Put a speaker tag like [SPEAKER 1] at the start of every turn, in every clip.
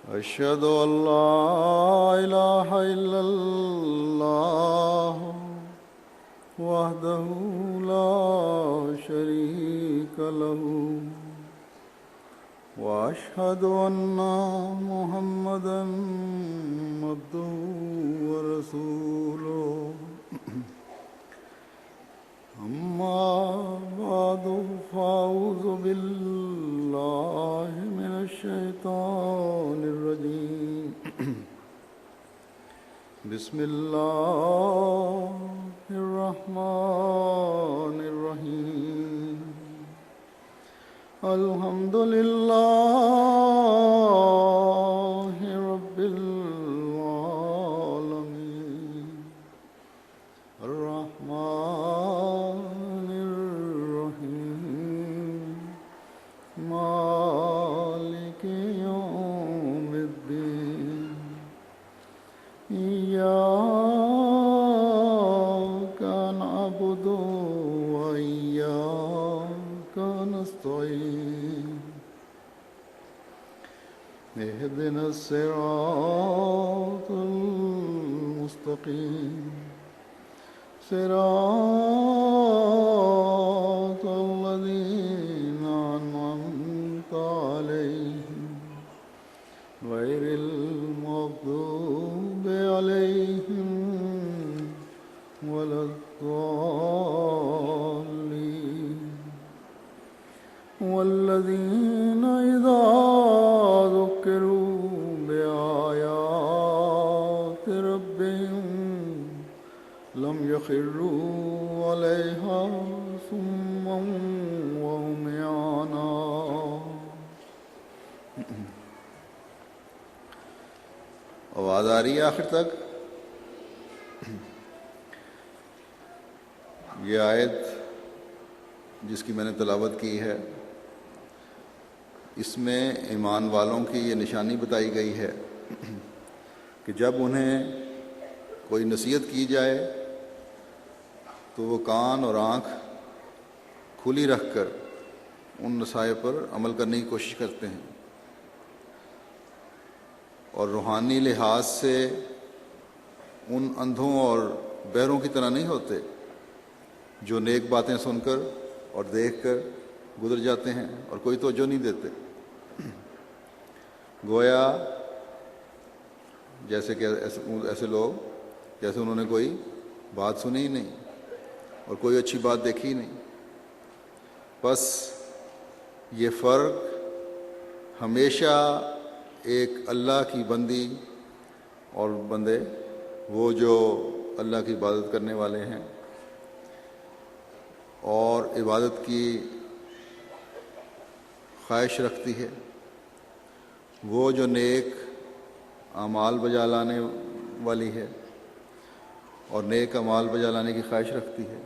[SPEAKER 1] أشهد أن لا إله إلا الله وحده لا شريك له وأشهد أن محمدا عبده ورسوله أما بعد فأعوذ بالله من الشيطان الرجيم بسم الله الرحمن الرحيم الحمد لله رب العالمين الرحمن الرحيم مالك يوم الدين إياك نعبد وإياك نستعين اهدنا الصراط المستقيم صراط الذين أنعمت عليهم غير المغضوب عليهم ولا الضالين والذين إذا ذكروا بآيات ربهم لم يخروا عليها صما وعميانا. آواز آ رہی ہے آخر تک؟ یہ آیت جس کی میں نے تلاوت کی ہے، اس میں ایمان والوں کی یہ نشانی بتائی گئی ہے کہ جب انہیں کوئی نصیحت کی جائے تو وہ کان اور آنکھ کھلی رکھ کر ان نصائح پر عمل کرنے کی کوشش کرتے ہیں، اور روحانی لحاظ سے ان اندھوں اور بہروں کی طرح نہیں ہوتے جو نیک باتیں سن کر اور دیکھ کر گزر جاتے ہیں اور کوئی توجہ نہیں دیتے. گویا جیسے کہ ایسے لوگ جیسے انہوں نے کوئی بات سنی ہی نہیں اور کوئی اچھی بات دیکھی ہی نہیں. بس یہ فرق ہمیشہ ایک اللہ کی بندی اور بندے، وہ جو اللہ کی عبادت کرنے والے ہیں اور عبادت کی خواہش رکھتی ہے، وہ جو نیک اعمال بجا لانے والی ہے اور نیک اعمال بجا لانے کی خواہش رکھتی ہے،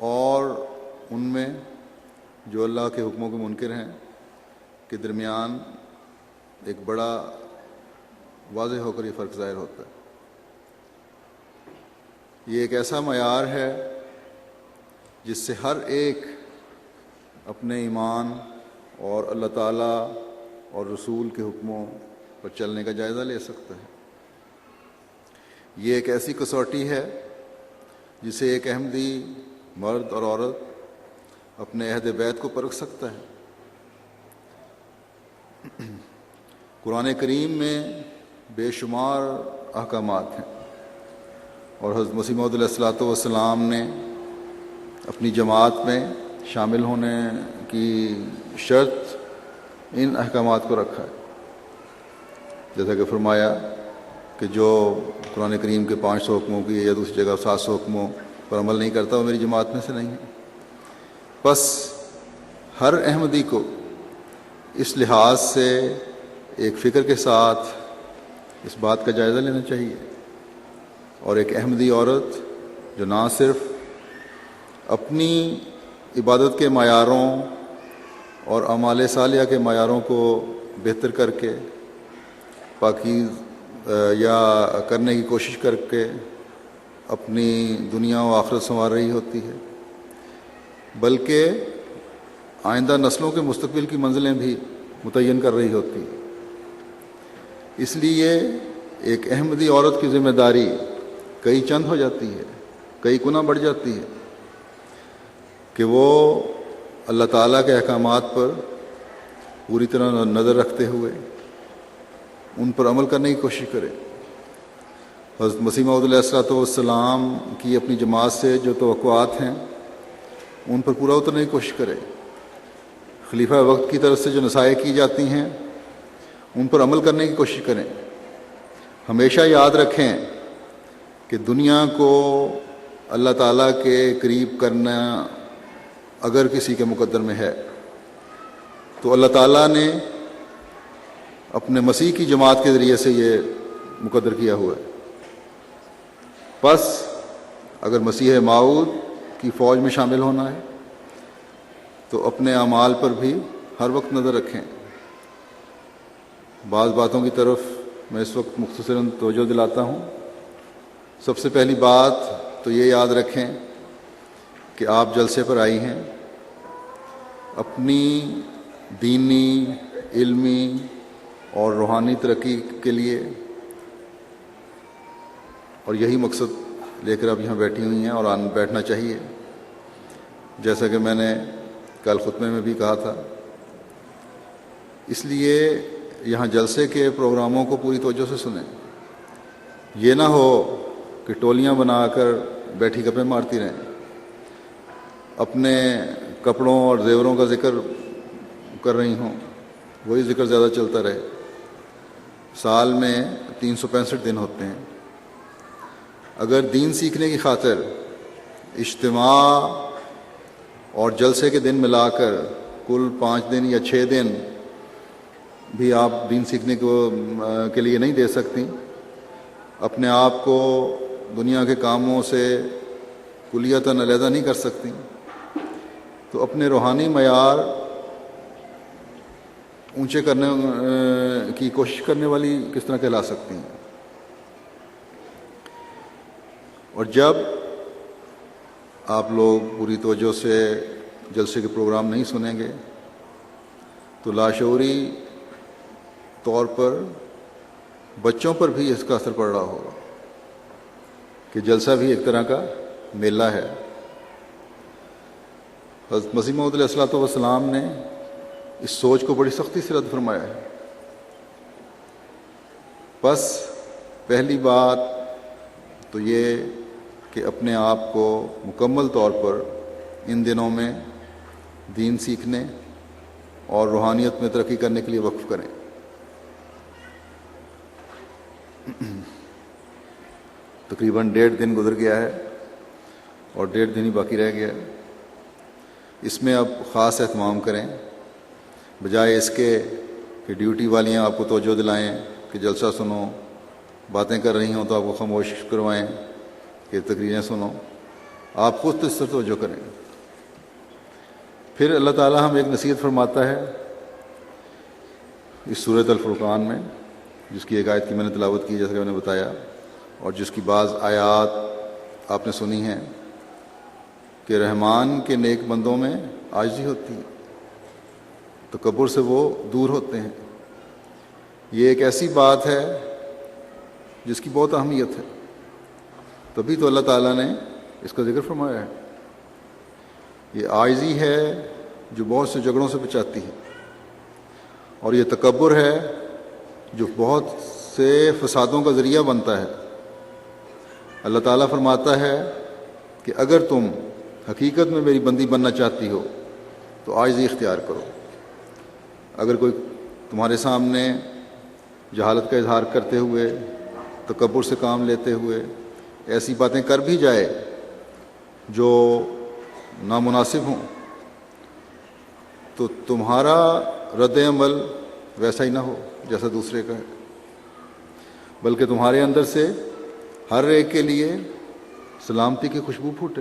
[SPEAKER 1] اور ان میں جو اللہ کے حکموں کے منکر ہیں کے درمیان ایک بڑا واضح ہو کر یہ فرق ظاہر ہوتا ہے. یہ ایک ایسا معیار ہے جس سے ہر ایک اپنے ایمان اور اللہ تعالیٰ اور رسول کے حکموں پر چلنے کا جائزہ لے سکتا ہے. یہ ایک ایسی کسوٹی ہے جسے ایک احمدی مرد اور عورت اپنے عہد بیت کو پرکھ سکتا ہے. قرآن کریم میں بے شمار احکامات ہیں، اور حضرت مسیح موعود علیہ الصلوۃ نے اپنی جماعت میں شامل ہونے کی شرط ان احکامات کو رکھا ہے. جیسا کہ فرمایا کہ جو قرآن کریم کے 500 حکموں کی یا دوسری جگہ 700 حکموں پر عمل نہیں کرتا وہ میری جماعت میں سے نہیں ہے. بس ہر احمدی کو اس لحاظ سے ایک فکر کے ساتھ اس بات کا جائزہ لینا چاہیے، اور ایک احمدی عورت جو نہ صرف اپنی عبادت کے معیاروں اور اعمال صالحہ کے معیاروں کو بہتر کر کے پاکیز یا کرنے کی کوشش کر کے اپنی دنیا و آخرت سنوار رہی ہوتی ہے، بلکہ آئندہ نسلوں کے مستقبل کی منزلیں بھی متعین کر رہی ہوتی ہے۔ اس لیے ایک احمدی عورت کی ذمہ داری کئی چند ہو جاتی ہے، کئی گنا بڑھ جاتی ہے کہ وہ اللہ تعالیٰ کے احکامات پر پوری طرح نظر رکھتے ہوئے ان پر عمل کرنے کی کوشش کرے۔ حضرت مسیح موعود علیہ السلام کی اپنی جماعت سے جو توقعات ہیں ان پر پورا اترنے کی کوشش کرے۔ خلیفہ وقت کی طرف سے جو نصائح کی جاتی ہیں ان پر عمل کرنے کی کوشش کریں۔ ہمیشہ یاد رکھیں کہ دنیا کو اللہ تعالیٰ کے قریب کرنا اگر کسی کے مقدر میں ہے تو اللہ تعالیٰ نے اپنے مسیح کی جماعت کے ذریعے سے یہ مقدر کیا ہوا ہے۔ بس اگر مسیح موعود کی فوج میں شامل ہونا ہے تو اپنے اعمال پر بھی ہر وقت نظر رکھیں۔ بعض باتوں کی طرف میں اس وقت مختصراً توجہ دلاتا ہوں۔ سب سے پہلی بات تو یہ یاد رکھیں کہ آپ جلسے پر آئی ہیں اپنی دینی، علمی اور روحانی ترقی کے لیے، اور یہی مقصد لے کر اب یہاں بیٹھی ہوئی ہیں اور بیٹھنا چاہیے۔ جیسا کہ میں نے کل خطبے میں بھی کہا تھا، اس لیے یہاں جلسے کے پروگراموں کو پوری توجہ سے سنیں۔ یہ نہ ہو کہ ٹولیاں بنا کر بیٹھی گپیں مارتی رہیں، اپنے کپڑوں اور زیوروں کا ذکر کر رہی ہوں، وہی ذکر زیادہ چلتا رہے۔ سال میں 365 دن ہوتے ہیں۔ اگر دین سیکھنے کی خاطر اجتماع اور جلسے کے دن ملا کر کل 5 دن یا 6 دن بھی آپ دین سیکھنے کے لیے نہیں دے سکتی، اپنے آپ کو دنیا کے کاموں سے کلیتاً علیحدہ نہیں کر سکتی، تو اپنے روحانی معیار اونچے کرنے کی کوشش کرنے والی کس طرح کہلا سکتی ہیں؟ اور جب آپ لوگ پوری توجہ سے جلسے کے پروگرام نہیں سنیں گے تو لاشعوری طور پر بچوں پر بھی اس کا اثر پڑ رہا ہوگا کہ جلسہ بھی ایک طرح کا میلہ ہے۔ حضرت مسیح موعود علیہ السلام نے اس سوچ کو بڑی سختی سے رد فرمایا ہے۔ بس پہلی بات تو یہ کہ اپنے آپ کو مکمل طور پر ان دنوں میں دین سیکھنے اور روحانیت میں ترقی کرنے کے لیے وقف کریں۔ تقریباً 1.5 دن گزر گیا ہے اور 1.5 دن ہی باقی رہ گیا ہے۔ اس میں اب خاص اہتمام کریں، بجائے اس کے کہ ڈیوٹی والیاں آپ کو توجہ دلائیں کہ جلسہ سنو، باتیں کر رہی ہوں تو آپ کو خاموش کروائیں کہ تقریریں سنو۔ آپ خود اس پر توجہ کریں۔ پھر اللہ تعالیٰ ہم ایک نصیحت فرماتا ہے اس سورۃ الفرقان میں، جس کی ایک آیت کی میں نے تلاوت کی جیسا کہ میں نے بتایا، اور جس کی بعض آیات آپ نے سنی ہیں کہ رحمان کے نیک بندوں میں عاجزی ہوتی ہے، تکبر سے وہ دور ہوتے ہیں۔ یہ ایک ایسی بات ہے جس کی بہت اہمیت ہے، تبھی تو اللہ تعالیٰ نے اس کا ذکر فرمایا ہے۔ یہ عاجزی ہے جو بہت سے جھگڑوں سے بچاتی ہے، اور یہ تکبر ہے جو بہت سے فسادوں کا ذریعہ بنتا ہے۔ اللہ تعالیٰ فرماتا ہے کہ اگر تم حقیقت میں میری بندی بننا چاہتی ہو تو عاجزی اختیار کرو۔ اگر کوئی تمہارے سامنے جہالت کا اظہار کرتے ہوئے، تکبر سے کام لیتے ہوئے ایسی باتیں کر بھی جائے جو نامناسب ہوں، تو تمہارا رد عمل ویسا ہی نہ ہو جیسا دوسرے کا ہے، بلکہ تمہارے اندر سے ہر ایک کے لیے سلامتی کی خوشبو پھوٹے۔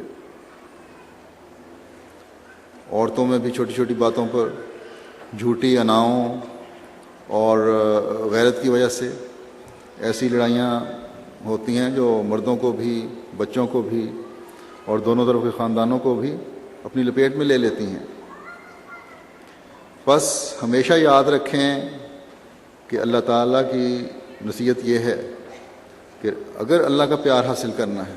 [SPEAKER 1] عورتوں میں بھی چھوٹی چھوٹی باتوں پر جھوٹی اناؤں اور غیرت کی وجہ سے ایسی لڑائیاں ہوتی ہیں جو مردوں کو بھی، بچوں کو بھی اور دونوں طرف کے خاندانوں کو بھی اپنی لپیٹ میں لے لیتی ہیں۔ بس ہمیشہ یاد رکھیں کہ اللہ تعالیٰ کی نصیحت یہ ہے کہ اگر اللہ کا پیار حاصل کرنا ہے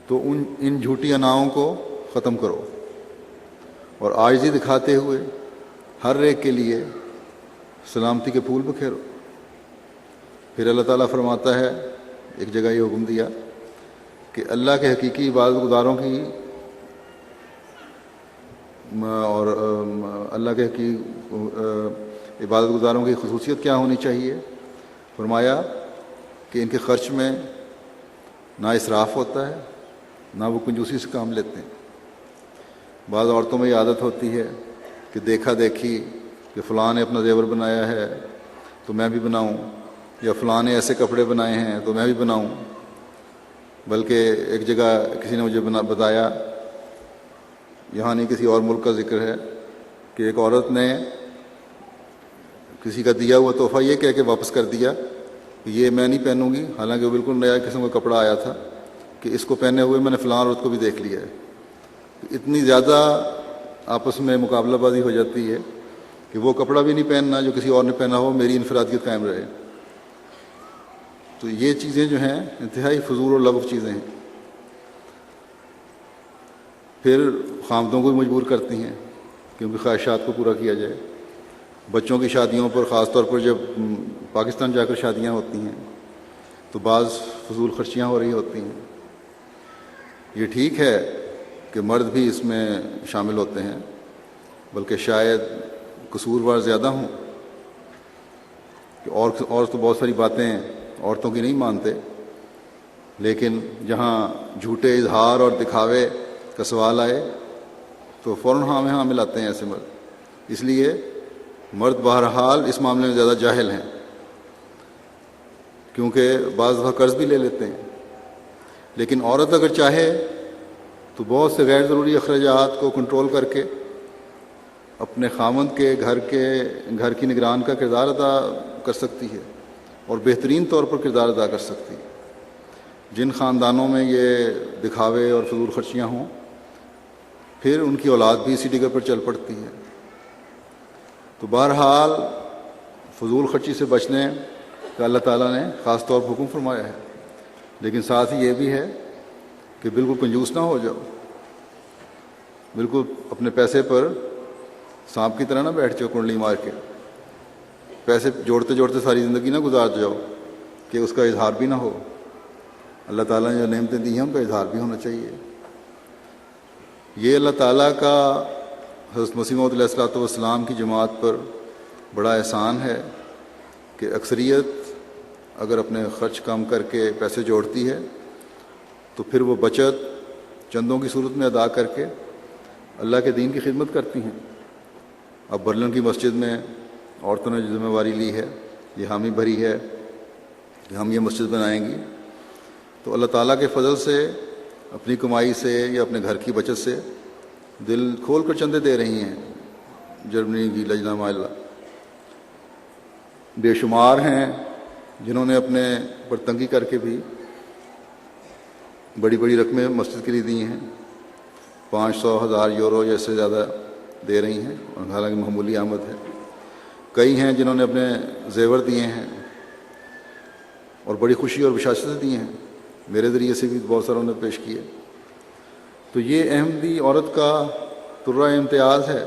[SPEAKER 1] تو ان جھوٹی اناؤں کو ختم کرو اور عاجزی دکھاتے ہوئے ہر ایک کے لیے سلامتی کے پھول بکھیرو۔ پھر اللہ تعالیٰ فرماتا ہے، ایک جگہ یہ حکم دیا کہ اللہ کے حقیقی عبادت گزاروں کی اور اللہ کے عبادت گزاروں کی خصوصیت کیا ہونی چاہیے۔ فرمایا کہ ان کے خرچ میں نہ اسراف ہوتا ہے، نہ وہ کنجوسی سے کام لیتے ہیں۔ بعض عورتوں میں یہ عادت ہوتی ہے کہ دیکھا دیکھی کہ فلاں نے اپنا زیور بنایا ہے تو میں بھی بناؤں، یا فلاں نے ایسے کپڑے بنائے ہیں تو میں بھی بناؤں۔ بلکہ ایک جگہ کسی نے مجھے بتایا، یہاں نہیں کسی اور ملک کا ذکر ہے، کہ ایک عورت نے کسی کا دیا ہوا تحفہ یہ کہہ کے واپس کر دیا کہ یہ میں نہیں پہنوں گی، حالانکہ وہ بالکل نیا قسم کا کپڑا آیا تھا، کہ اس کو پہنے ہوئے میں نے فلاں عورت کو بھی دیکھ لیا ہے۔ اتنی زیادہ آپس میں مقابلہ بازی ہو جاتی ہے کہ وہ کپڑا بھی نہیں پہننا جو کسی اور نے پہنا ہو، میری انفرادیت قائم رہے۔ تو یہ چیزیں جو ہیں انتہائی فضول اور لغو چیزیں ہیں۔ پھر خامدوں کو بھی مجبور کرتی ہیں کہ ان کی خواہشات کو پورا کیا جائے۔ بچوں کی شادیوں پر خاص طور پر جب پاکستان جا کر شادیاں ہوتی ہیں تو بعض فضول خرچیاں ہو رہی ہوتی ہیں۔ یہ ٹھیک ہے کہ مرد بھی اس میں شامل ہوتے ہیں، بلکہ شاید قصوروار زیادہ ہوں کہ اور تو بہت ساری باتیں عورتوں کی نہیں مانتے، لیکن جہاں جھوٹے اظہار اور دکھاوے کا سوال آئے تو فوراً ہاں میں ہاں ملاتے ہیں ایسے مرد۔ اس لیے مرد بہرحال اس معاملے میں زیادہ جاہل ہیں، کیونکہ بعض دفعہ قرض بھی لے لیتے ہیں۔ لیکن عورت اگر چاہے تو بہت سے غیر ضروری اخراجات کو کنٹرول کر کے اپنے خاوند کے گھر کی نگران کا کردار ادا کر سکتی ہے، اور بہترین طور پر کردار ادا کر سکتی ہے۔ جن خاندانوں میں یہ دکھاوے اور فضول خرچیاں ہوں، پھر ان کی اولاد بھی اسی ڈگر پر چل پڑتی ہے۔ تو بہرحال فضول خرچی سے بچنے کا اللہ تعالیٰ نے خاص طور پر حکم فرمایا ہے، لیکن ساتھ ہی یہ بھی ہے کہ بالکل کنجوس نہ ہو جاؤ، بالکل اپنے پیسے پر سانپ کی طرح نہ بیٹھ جاؤ کنڈلی مار کے، پیسے جوڑتے جوڑتے ساری زندگی نہ گزار جاؤ کہ اس کا اظہار بھی نہ ہو۔ اللہ تعالیٰ نے جو نعمتیں دی ہیں ان کا اظہار بھی ہونا چاہیے۔ یہ اللہ تعالیٰ کا حضرت مسیح موعود علیہ الصلوۃ والسلام کی جماعت پر بڑا احسان ہے کہ اکثریت اگر اپنے خرچ کم کر کے پیسے جوڑتی ہے تو پھر وہ بچت چندوں کی صورت میں ادا کر کے اللہ کے دین کی خدمت کرتی ہیں۔ اب برلن کی مسجد میں عورتوں نے جو ذمہ داری لی ہے، یہ حامی بھری ہے کہ ہم یہ مسجد بنائیں گی، تو اللہ تعالیٰ کے فضل سے اپنی کمائی سے یا اپنے گھر کی بچت سے دل کھول کر چندے دے رہی ہیں۔ جرمنی کی لجنہ مائلہ بے شمار ہیں جنہوں نے اپنے پر تنگی کر کے بھی بڑی بڑی رقمیں مسجد کے لیے دی ہیں، 500,000 یورو یا اس سے زیادہ دے رہی ہیں، حالانکہ معمولی آمد ہے۔ کئی ہیں جنہوں نے اپنے زیور دیے ہیں اور بڑی خوشی اور بشاشت دیے ہیں، میرے ذریعے سے بھی بہت ساروں نے پیش کیے۔ تو یہ احمدی عورت کا ترہ امتیاز ہے،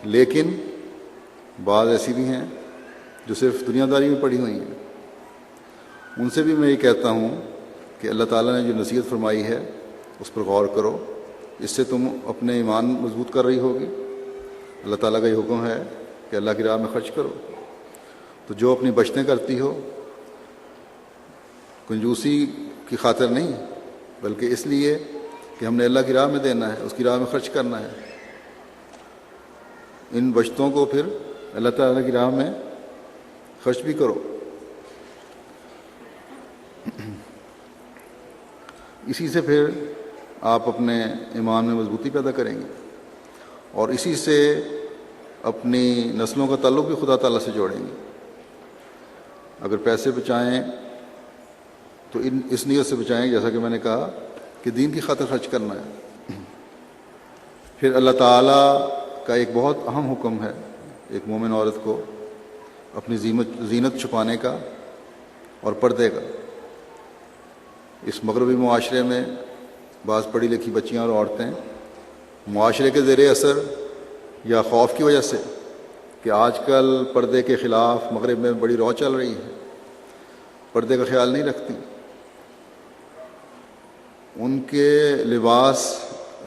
[SPEAKER 1] لیکن بعض ایسی بھی ہیں جو صرف دنیا داری میں پڑی ہوئی ہیں۔ ان سے بھی میں یہ کہتا ہوں کہ اللہ تعالیٰ نے جو نصیحت فرمائی ہے اس پر غور کرو، اس سے تم اپنے ایمان مضبوط کر رہی ہوگی۔ اللہ تعالیٰ کا یہ حکم ہے کہ اللہ کی راہ میں خرچ کرو، تو جو اپنی بچتیں کرتی ہو کنجوسی کی خاطر نہیں، بلکہ اس لیے کہ ہم نے اللہ کی راہ میں دینا ہے، اس کی راہ میں خرچ کرنا ہے، ان بچتوں کو پھر اللہ تعالیٰ کی راہ میں خرچ بھی کرو۔ اسی سے پھر آپ اپنے ایمان میں مضبوطی پیدا کریں گے، اور اسی سے اپنی نسلوں کا تعلق بھی خدا تعالیٰ سے جوڑیں گے۔ اگر پیسے بچائیں تو اس نیت سے بچائیں، جیسا کہ میں نے کہا کہ دین کی خاطر خرچ کرنا ہے۔ پھر اللہ تعالیٰ کا ایک بہت اہم حکم ہے ایک مومن عورت کو اپنی زینت چھپانے کا اور پردے کا۔ اس مغربی معاشرے میں بعض پڑھی لکھی بچیاں اور عورتیں معاشرے کے زیر اثر یا خوف کی وجہ سے کہ آج کل پردے کے خلاف مغرب میں بڑی رو چل رہی ہے، پردے کا خیال نہیں رکھتی، ان کے لباس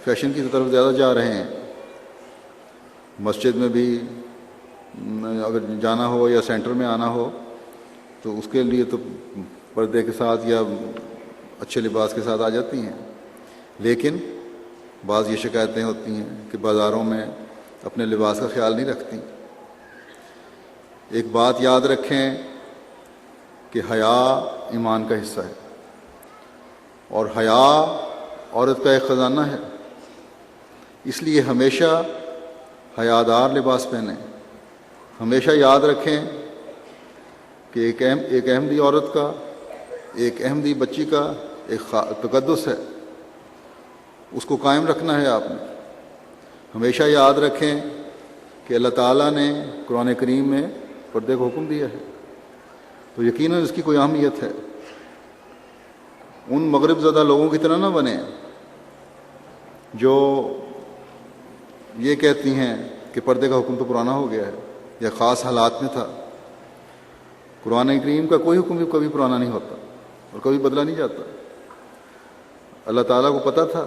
[SPEAKER 1] فیشن کی طرف زیادہ جا رہے ہیں۔ مسجد میں بھی اگر جانا ہو یا سینٹر میں آنا ہو تو اس کے لیے تو پردے کے ساتھ یا اچھے لباس کے ساتھ آ جاتی ہیں، لیکن بعض یہ شکایتیں ہوتی ہیں کہ بازاروں میں اپنے لباس کا خیال نہیں رکھتی۔ ایک بات یاد رکھیں کہ حیا ایمان کا حصہ ہے، اور حیا عورت کا ایک خزانہ ہے، اس لیے ہمیشہ حیادار لباس پہنیں۔ ہمیشہ یاد رکھیں کہ ایک احمدی عورت کا، ایک احمدی بچی کا ایک تقدس ہے، اس کو قائم رکھنا ہے آپ نے۔ ہمیشہ یاد رکھیں کہ اللہ تعالیٰ نے قرآن کریم میں پردے کو حکم دیا ہے، تو یقیناً اس کی کوئی اہمیت ہے۔ ان مغرب زدہ لوگوں کی طرح نہ بنیں جو یہ کہتی ہیں کہ پردے کا حکم تو پرانا ہو گیا ہے یا خاص حالات میں تھا۔ قرآن کریم کا کوئی حکم بھی کبھی پرانا نہیں ہوتا اور کبھی بدلا نہیں جاتا۔ اللہ تعالیٰ کو پتہ تھا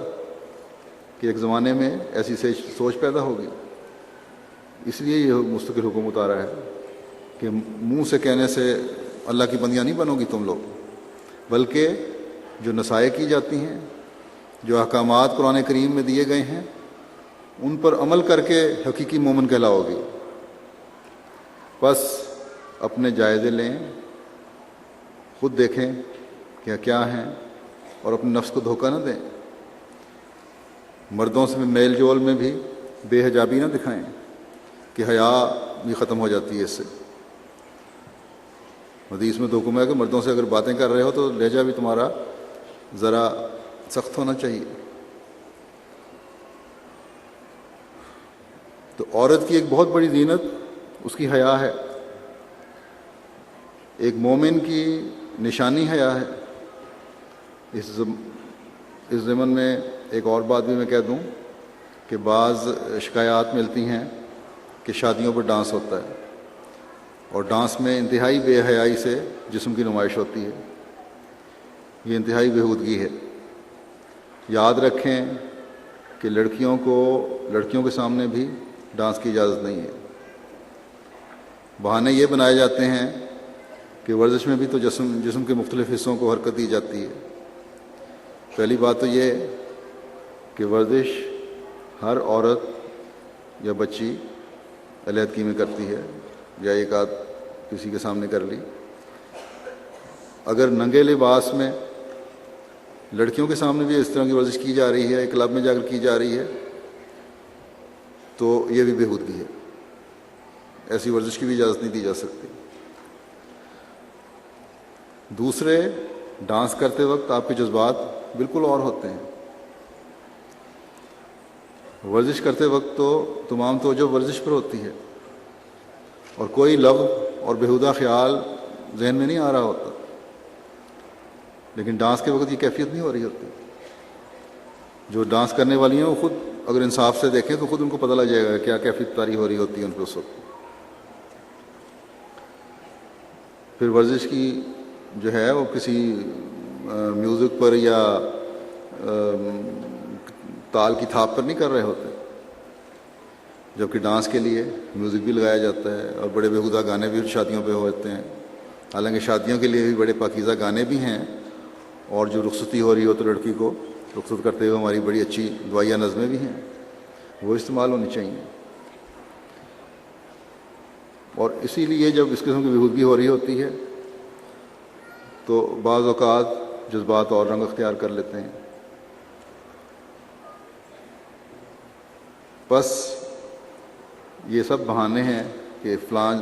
[SPEAKER 1] کہ ایک زمانے میں ایسی سوچ پیدا ہوگی، اس لیے یہ مستقل حکم اتارا ہے کہ منہ سے کہنے سے اللہ کی بندیاں نہیں بنو گی تم لوگ، بلکہ جو نصائح کی جاتی ہیں، جو احکامات قرآن کریم میں دیے گئے ہیں، ان پر عمل کر کے حقیقی مومن کہلاؤ گی۔ بس اپنے جائزے لیں، خود دیکھیں کہ کیا ہیں، اور اپنے نفس کو دھوکہ نہ دیں۔ مردوں سے میل جول میں بھی بے حجابی نہ دکھائیں کہ حیا بھی ختم ہو جاتی ہے اس سے۔ حدیث میں تو حکم ہے کہ مردوں سے اگر باتیں کر رہے ہو تو لہجہ بھی تمہارا ذرا سخت ہونا چاہیے۔ تو عورت کی ایک بہت بڑی زینت اس کی حیا ہے، ایک مومن کی نشانی حیا ہے۔ اس ضمن میں ایک اور بات بھی میں کہہ دوں کہ بعض شکایات ملتی ہیں کہ شادیوں پر ڈانس ہوتا ہے، اور ڈانس میں انتہائی بے حیائی سے جسم کی نمائش ہوتی ہے، یہ انتہائی بےہودگی ہے۔ یاد رکھیں کہ لڑکیوں کے سامنے بھی ڈانس کی اجازت نہیں ہے۔ بہانے یہ بنائے جاتے ہیں کہ ورزش میں بھی تو جسم کے مختلف حصوں کو حرکت دی جاتی ہے۔ پہلی بات تو یہ کہ ورزش ہر عورت یا بچی علیحدگی میں کرتی ہے، یا ایک آدھ کسی کے سامنے کر لی۔ اگر ننگے لباس میں لڑکیوں کے سامنے بھی اس طرح کی ورزش کی جا رہی ہے، ایک کلب میں جا کر کی جا رہی ہے، تو یہ بھی بےہودگی ہے، ایسی ورزش کی بھی اجازت نہیں دی جا سکتی۔ دوسرے، ڈانس کرتے وقت آپ کے جذبات بالکل اور ہوتے ہیں۔ ورزش کرتے وقت تو تمام توجہ ورزش پر ہوتی ہے، اور کوئی لغو اور بیہودہ خیال ذہن میں نہیں آ رہا ہوتا، لیکن ڈانس کے وقت یہ کیفیت نہیں ہو رہی ہوتی۔ جو ڈانس کرنے والی ہیں وہ خود اگر انصاف سے دیکھیں تو خود ان کو پتہ لگ جائے گا کیا کیفیت طاری ہو رہی ہوتی ہے ان پہ اس وقت۔ پھر ورزش کی جو ہے وہ کسی میوزک پر یا تال کی تھاپ پر نہیں کر رہے ہوتے، جبکہ ڈانس کے لیے میوزک بھی لگایا جاتا ہے، اور بڑے بیہودہ گانے بھی شادیوں پہ ہوتے ہیں۔ حالانکہ شادیوں کے لیے بھی بڑے پاکیزہ گانے بھی ہیں، اور جو رخصتی ہو رہی ہو تو لڑکی کو رخصت کرتے ہوئے ہماری بڑی اچھی دعائیہ نظمیں بھی ہیں، وہ استعمال ہونی چاہیے۔ اور اسی لیے جب اس قسم کی بیہودگی ہو رہی ہوتی ہے تو بعض اوقات جذبات اور رنگ اختیار کر لیتے ہیں۔ بس یہ سب بہانے ہیں کہ فلاں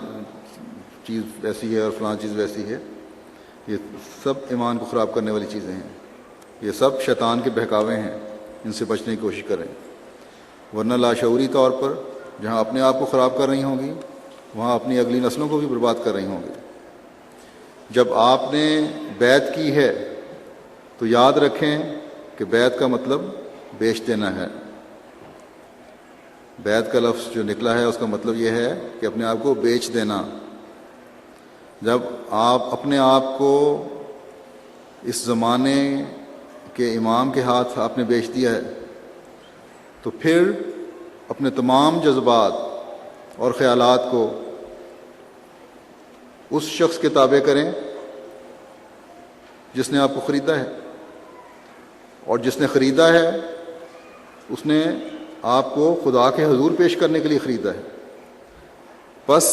[SPEAKER 1] چیز ایسی ہے اور فلاں چیز ویسی ہے، یہ سب ایمان کو خراب کرنے والی چیزیں ہیں، یہ سب شیطان کے بہکاوے ہیں، ان سے بچنے کی کوشش کریں۔ ورنہ لاشعوری طور پر جہاں اپنے آپ کو خراب کر رہی ہوں گی وہاں اپنی اگلی نسلوں کو بھی برباد کر رہی ہوں گی۔ جب آپ نے بیعت کی ہے تو یاد رکھیں کہ بیعت کا مطلب بیچ دینا ہے۔ بیعت کا لفظ جو نکلا ہے اس کا مطلب یہ ہے کہ اپنے آپ کو بیچ دینا۔ جب آپ اپنے آپ کو اس زمانے کے امام کے ہاتھ آپ نے بیچ دیا ہے تو پھر اپنے تمام جذبات اور خیالات کو اس شخص کے تابع کریں جس نے آپ کو خریدا ہے، اور جس نے خریدا ہے اس نے آپ کو خدا کے حضور پیش کرنے کے لیے خریدا ہے۔ بس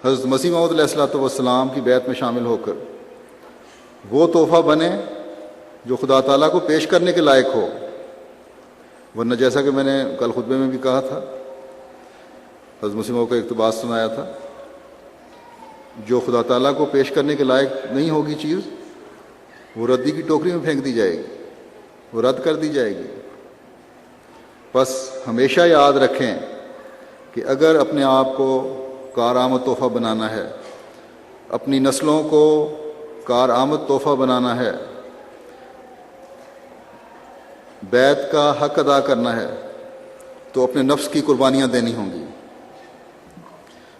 [SPEAKER 1] حضرت مسیح موعود علیہ الصلوۃ والسلام کی بیعت میں شامل ہو کر وہ تحفہ بنے جو خدا تعالیٰ کو پیش کرنے کے لائق ہو، ورنہ جیسا کہ میں نے کل خطبے میں بھی کہا تھا، حضرت مسیح موعود کا اقتباس سنایا تھا، جو خدا تعالیٰ کو پیش کرنے کے لائق نہیں ہوگی چیز وہ ردی کی ٹوکری میں پھینک دی جائے گی، وہ رد کر دی جائے گی۔ بس ہمیشہ یاد رکھیں کہ اگر اپنے آپ کو کارآمد تحفہ بنانا ہے، اپنی نسلوں کو کارآمد تحفہ بنانا ہے، بیعت کا حق ادا کرنا ہے تو اپنے نفس کی قربانیاں دینی ہوں گی،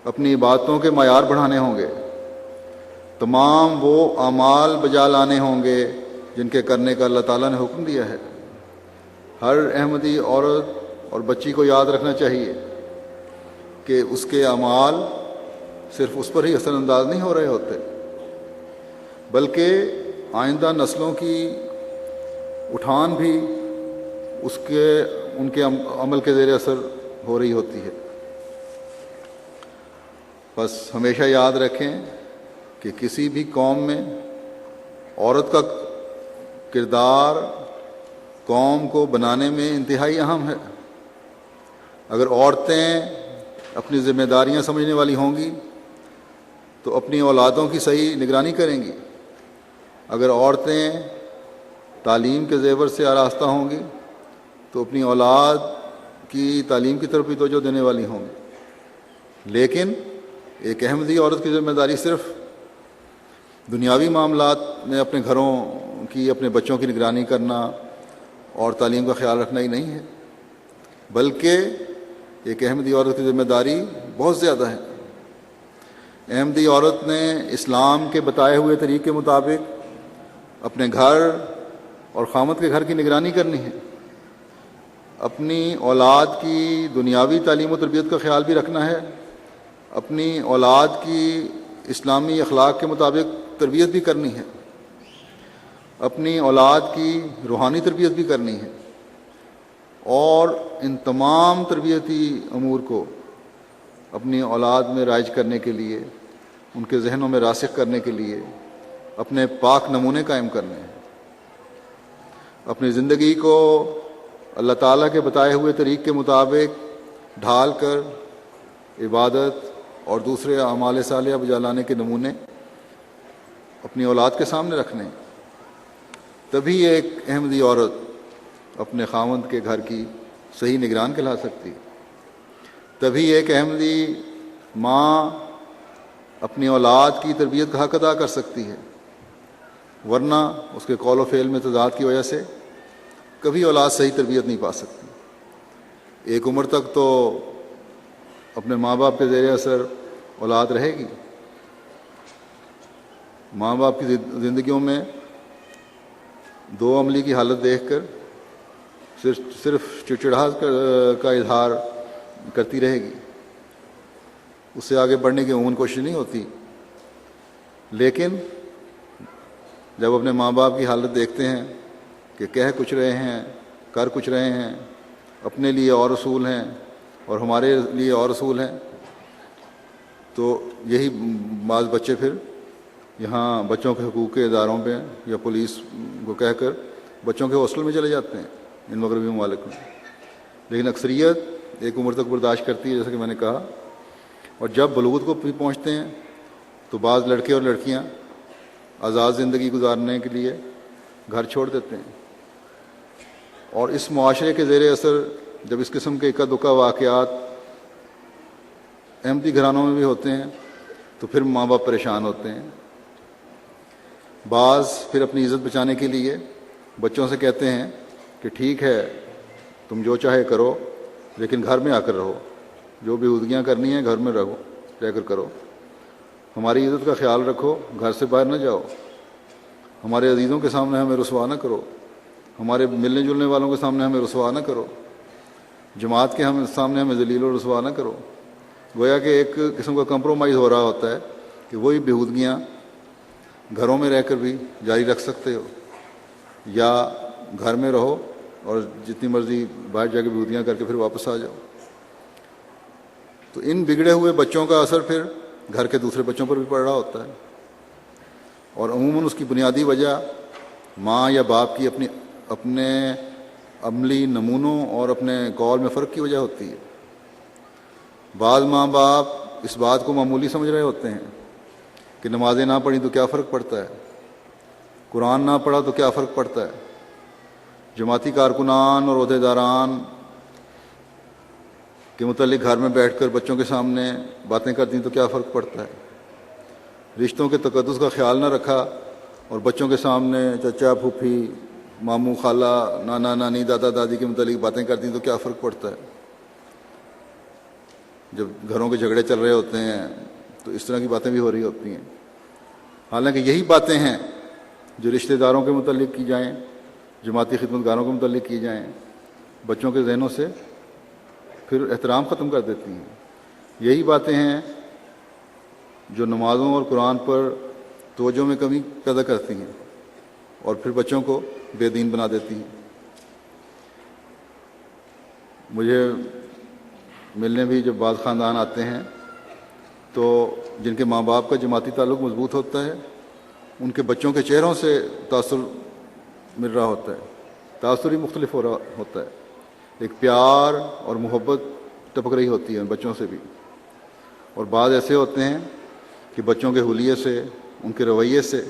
[SPEAKER 1] اپنی عبادتوں کے معیار بڑھانے ہوں گے، تمام وہ اعمال بجا لانے ہوں گے جن کے کرنے کا اللہ تعالیٰ نے حکم دیا ہے۔ ہر احمدی عورت اور بچی کو یاد رکھنا چاہیے کہ اس کے اعمال صرف اس پر ہی اثر انداز نہیں ہو رہے ہوتے، بلکہ آئندہ نسلوں کی اٹھان بھی ان کے عمل کے زیر اثر ہو رہی ہوتی ہے۔ بس ہمیشہ یاد رکھیں کہ کسی بھی قوم میں عورت کا کردار قوم کو بنانے میں انتہائی اہم ہے۔ اگر عورتیں اپنی ذمہ داریاں سمجھنے والی ہوں گی تو اپنی اولادوں کی صحیح نگرانی کریں گی۔ اگر عورتیں تعلیم کے زیور سے آراستہ ہوں گی تو اپنی اولاد کی تعلیم کی طرف بھی توجہ دینے والی ہوں گی۔ لیکن ایک احمدی عورت کی ذمہ داری صرف دنیاوی معاملات میں اپنے گھروں کی، اپنے بچوں کی نگرانی کرنا اور تعلیم کا خیال رکھنا ہی نہیں ہے، بلکہ ایک احمدی عورت کی ذمہ داری بہت زیادہ ہے۔ احمدی عورت نے اسلام کے بتائے ہوئے طریقے کے مطابق اپنے گھر اور خامد کے گھر کی نگرانی کرنی ہے، اپنی اولاد کی دنیاوی تعلیم و تربیت کا خیال بھی رکھنا ہے، اپنی اولاد کی اسلامی اخلاق کے مطابق تربیت بھی کرنی ہے، اپنی اولاد کی روحانی تربیت بھی کرنی ہے، اور ان تمام تربیتی امور کو اپنی اولاد میں رائج کرنے کے لیے، ان کے ذہنوں میں راسخ کرنے کے لیے اپنے پاک نمونے قائم کرنے ہیں۔ اپنی زندگی کو اللہ تعالیٰ کے بتائے ہوئے طریق کے مطابق ڈھال کر عبادت اور دوسرے اعمال صالحہ بجا لانے کے نمونے اپنی اولاد کے سامنے رکھنے ہیں۔ تبھی ایک احمدی عورت اپنے خاوند کے گھر کی صحیح نگران کہلا سکتی ہے، تبھی ایک احمدی ماں اپنی اولاد کی تربیت کا حق ادا کر سکتی ہے، ورنہ اس کے قول و فعل میں تضاد کی وجہ سے کبھی اولاد صحیح تربیت نہیں پا سکتی۔ ایک عمر تک تو اپنے ماں باپ کے زیر اثر اولاد رہے گی۔ ماں باپ کی زندگیوں میں دو عملی کی حالت دیکھ کر صرف چڑچڑاہٹ کا اظہار کرتی رہے گی، اس سے آگے بڑھنے کی عموماً کوشش نہیں ہوتی۔ لیکن جب اپنے ماں باپ کی حالت دیکھتے ہیں کہ کہہ کچھ رہے ہیں، کر کچھ رہے ہیں، اپنے لیے اور اصول ہیں اور ہمارے لیے اور اصول ہیں، تو یہی بعض بچے پھر یہاں بچوں کے حقوق کے اداروں پہ یا پولیس کو کہہ کر بچوں کے ہاسٹل میں چلے جاتے ہیں ان مغربی ممالک میں۔ لیکن اکثریت ایک عمر تک برداشت کرتی ہے، جیسا کہ میں نے کہا، اور جب بلوغت کو بھی پہنچتے ہیں تو بعض لڑکے اور لڑکیاں آزاد زندگی گزارنے کے لیے گھر چھوڑ دیتے ہیں، اور اس معاشرے کے زیر اثر جب اس قسم کے اکا دکا واقعات احمدی گھرانوں میں بھی ہوتے ہیں تو پھر ماں باپ پریشان ہوتے ہیں. بعض پھر اپنی عزت بچانے کے لیے بچوں سے کہتے ہیں کہ ٹھیک ہے تم جو چاہے کرو لیکن گھر میں آ کر رہو، جو بھی ہودگیاں کرنی ہیں گھر میں رہ کر کرو، ہماری عزت کا خیال رکھو، گھر سے باہر نہ جاؤ، ہمارے عزیزوں کے سامنے ہمیں رسوا نہ کرو، ہمارے ملنے جلنے والوں کے سامنے ہمیں رسوا نہ کرو، جماعت کے سامنے ہمیں ذلیل و رسوا نہ کرو. گویا کہ ایک قسم کا کمپرومائز ہو رہا ہوتا ہے کہ وہی بےہودگیاں گھروں میں رہ کر بھی جاری رکھ سکتے ہو، یا گھر میں رہو اور جتنی مرضی باہر جا کے بےہودگیاں کر کے پھر واپس آ جاؤ. تو ان بگڑے ہوئے بچوں کا اثر پھر گھر کے دوسرے بچوں پر بھی پڑ رہا ہوتا ہے، اور عموماً اس کی بنیادی وجہ ماں یا باپ کی اپنے عملی نمونوں اور اپنے قول میں فرق کی وجہ ہوتی ہے. بعض ماں باپ اس بات کو معمولی سمجھ رہے ہوتے ہیں کہ نمازیں نہ پڑھیں تو کیا فرق پڑتا ہے، قرآن نہ پڑھا تو کیا فرق پڑتا ہے، جماعتی کارکنان اور عہدیداران کے متعلق گھر میں بیٹھ کر بچوں کے سامنے باتیں کرتی تو کیا فرق پڑتا ہے، رشتوں کے تقدس کا خیال نہ رکھا اور بچوں کے سامنے چچا پھوپھی ماموں خالہ نانا نانی دادا دادی کے متعلق باتیں کرتی تو کیا فرق پڑتا ہے. جب گھروں کے جھگڑے چل رہے ہوتے ہیں تو اس طرح کی باتیں بھی ہو رہی ہوتی ہیں. حالانکہ یہی باتیں ہیں جو رشتہ داروں کے متعلق کی جائیں، جماعتی خدمت گاروں کے متعلق کی جائیں، بچوں کے ذہنوں سے پھر احترام ختم کر دیتی ہیں. یہی باتیں ہیں جو نمازوں اور قرآن پر توجہ میں کمی پیدا کرتی ہیں اور پھر بچوں کو بے دین بنا دیتی ہیں. مجھے ملنے بھی جب بعض خاندان آتے ہیں تو جن کے ماں باپ کا جماعتی تعلق مضبوط ہوتا ہے ان کے بچوں کے چہروں سے تاثر مل رہا ہوتا ہے، تاثر ہی مختلف ہو رہا ہوتا ہے. ایک پیار اور محبت ٹپک رہی ہوتی ہے بچوں سے بھی. اور بعض ایسے ہوتے ہیں کہ بچوں کے حلیے سے، ان کے رویے سے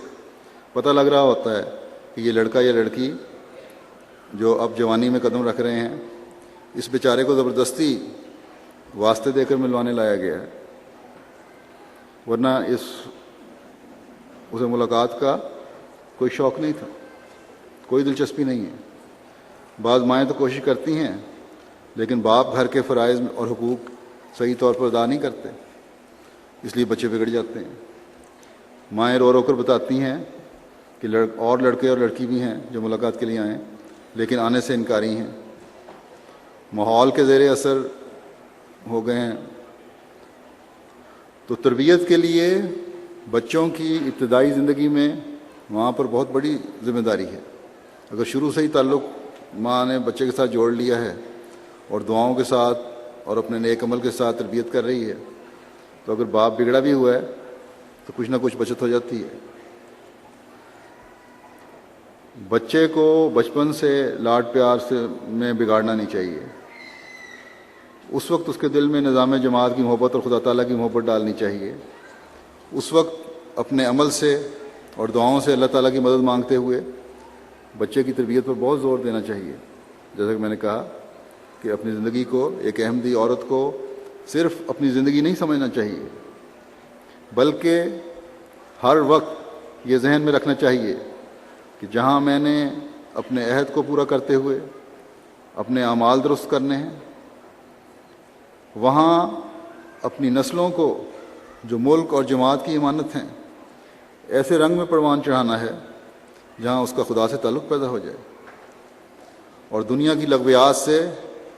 [SPEAKER 1] پتہ لگ رہا ہوتا ہے کہ یہ لڑکا یا لڑکی جو اب جوانی میں قدم رکھ رہے ہیں اس بیچارے کو زبردستی واسطے دے کر ملوانے لایا گیا ہے، ورنہ اسے ملاقات کا کوئی شوق نہیں تھا، کوئی دلچسپی نہیں ہے. بعض مائیں تو کوشش کرتی ہیں لیکن باپ گھر کے فرائض اور حقوق صحیح طور پر ادا نہیں کرتے، اس لیے بچے بگڑ جاتے ہیں. مائیں رو رو کر بتاتی ہیں کہ اور لڑکے اور لڑکی بھی ہیں جو ملاقات کے لیے آئیں لیکن آنے سے انکاری ہیں، ماحول کے زیر اثر ہو گئے ہیں. تو تربیت کے لیے بچوں کی ابتدائی زندگی میں ماں پر بہت بڑی ذمہ داری ہے. اگر شروع سے ہی تعلق ماں نے بچے کے ساتھ جوڑ لیا ہے اور دعاؤں کے ساتھ اور اپنے نیک عمل کے ساتھ تربیت کر رہی ہے تو اگر باپ بگڑا بھی ہوا ہے تو کچھ نہ کچھ بچت ہو جاتی ہے. بچے کو بچپن سے لاڈ پیار سے میں بگاڑنا نہیں چاہیے. اس وقت اس کے دل میں نظام جماعت کی محبت اور خدا تعالیٰ کی محبت ڈالنی چاہیے. اس وقت اپنے عمل سے اور دعاؤں سے اللہ تعالیٰ کی مدد مانگتے ہوئے بچے کی تربیت پر بہت زور دینا چاہیے. جیسا کہ میں نے کہا کہ اپنی زندگی کو، ایک احمدی عورت کو صرف اپنی زندگی نہیں سمجھنا چاہیے بلکہ ہر وقت یہ ذہن میں رکھنا چاہیے کہ جہاں میں نے اپنے عہد کو پورا کرتے ہوئے اپنے اعمال درست کرنے ہیں، وہاں اپنی نسلوں کو جو ملک اور جماعت کی امانت ہیں ایسے رنگ میں پروان چڑھانا ہے جہاں اس کا خدا سے تعلق پیدا ہو جائے اور دنیا کی لغویات سے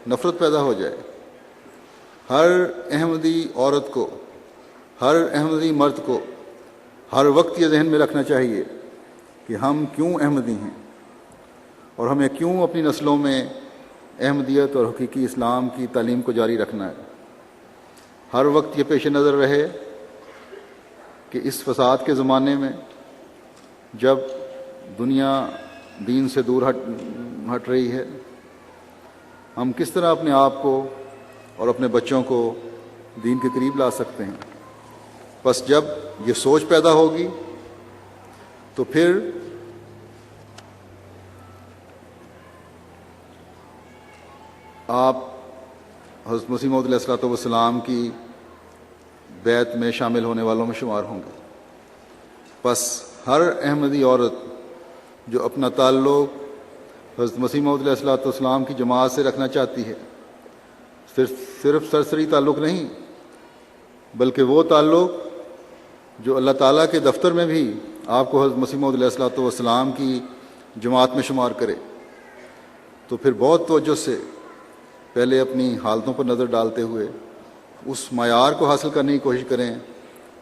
[SPEAKER 1] نفرت پیدا ہو جائے. ہر احمدی عورت کو، ہر احمدی مرد کو ہر وقت یہ ذہن میں رکھنا چاہیے کہ ہم کیوں احمدی ہیں اور ہمیں کیوں اپنی نسلوں میں احمدیت اور حقیقی اسلام کی تعلیم کو جاری رکھنا ہے. ہر وقت یہ پیش نظر رہے کہ اس فساد کے زمانے میں جب دنیا دین سے دور ہٹ رہی ہے ہم کس طرح اپنے آپ کو اور اپنے بچوں کو دین کے قریب لا سکتے ہیں. بس جب یہ سوچ پیدا ہوگی تو پھر آپ حضرت مسیح موعود علیہ الصلوۃ والسلام کی بیعت میں شامل ہونے والوں میں شمار ہوں گے۔ پس ہر احمدی عورت جو اپنا تعلق حضرت مسیح موعود علیہ الصلوۃ والسلام کی جماعت سے رکھنا چاہتی ہے، صرف سرسری تعلق نہیں، بلکہ وہ تعلق جو اللہ تعالیٰ کے دفتر میں بھی آپ کو حضرت مسیح موعود علیہ الصلوۃ والسلام کی جماعت میں شمار کرے، تو پھر بہت توجہ سے پہلے اپنی حالتوں پر نظر ڈالتے ہوئے اس معیار کو حاصل کرنے کی کوشش کریں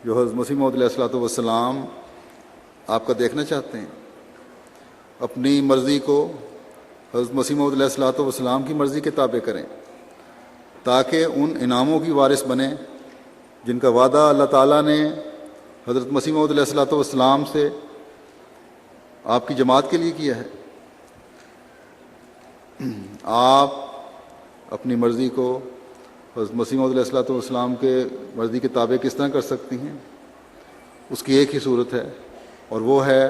[SPEAKER 1] جو حضرت مسیح موعود علیہ الصلوۃ والسلام آپ کا دیکھنا چاہتے ہیں۔ اپنی مرضی کو حضرت مسیح موعود علیہ الصلوۃ والسلام کی مرضی کے تابع کریں تاکہ ان انعاموں کی وارث بنیں جن کا وعدہ اللہ تعالیٰ نے حضرت مسیح موعود علیہ الصلوۃ والسلام سے آپ کی جماعت کے لیے کیا ہے۔ آپ اپنی مرضی کو حضرت مسیح موعود علیہ الصلوۃ والسلام کے مرضی کے تابع کس طرح کر سکتی ہیں؟ اس کی ایک ہی صورت ہے، اور وہ ہے